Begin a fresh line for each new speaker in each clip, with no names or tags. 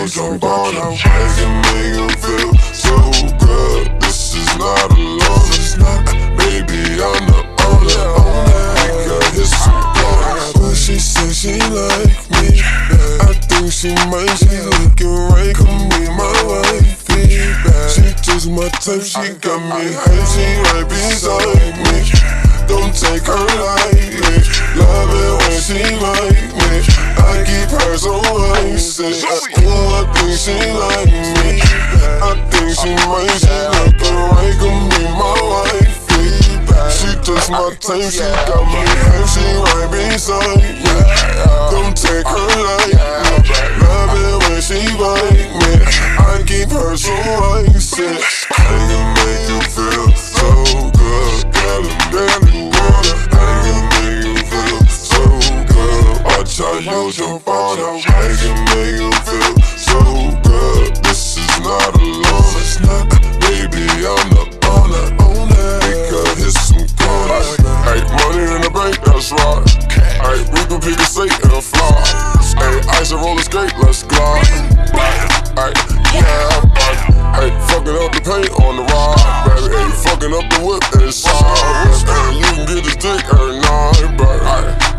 jump on her. I can make you feel so good. This is not a loan, it's not. Baby, I'm the owner. Because it's so good. But she said she like me. I think she might, she looking right. Come be my wifey. She just my type, she got me high. She right beside me. Don't take her lightly. Love it when she like me. I keep her so icy. I think she like me. I think she might. She looking right, gon' be my wifey. She just my type, she got me high. She right beside me. Don't take her lightly. Love it when she like me. I keep her so icy. I can make you feel so good. Girl, I'm barely water. I can make you feel so good. Watch how you jump on her. I can make you feel so good. This is not a loan, it's not. Baby, I'm the owner. Because it's some corner. Hey, money in the bank, that's right. Hey, we can pick a seat and fly. Hey, ice and roller skate, let's glide. Hey, yeah, hey, fucking up the paint on the ride, baby. Hey, fucking up the whip inside. Hey, you can get this dick every night, baby.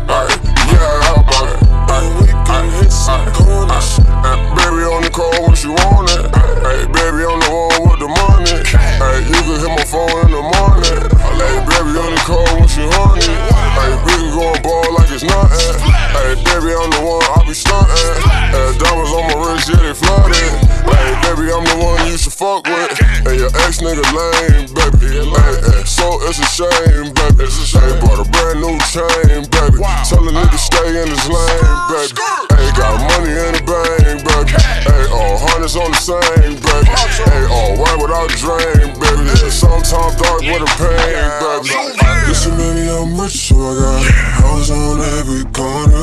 Hey, yeah, baby. Hey, we can hit some corners. Hey, baby on the call when she want it. Hey, baby on the one with the money. Hey, you can hit my phone in the morning. Hey, baby on the call when she horny. Hey, we can go and ball like it's nothing. Hey, baby I'm the one I be stunting. Hey, diamonds on my wrist, yeah they flooded. Hey, baby I'm the one you should fuck with. Hey, your ex nigga lame, baby. Hey, so it's a shame, baby. Hey, bought a brand new chain, baby. Tell a nigga stay in his lane, baby. Hey, got money in the bank, baby. Hey, all hundreds on the same, baby. Hey, all white without a drain, baby. Sometimes dark with a pain, baby. Listen, baby, I'm rich, so I got house on every corner.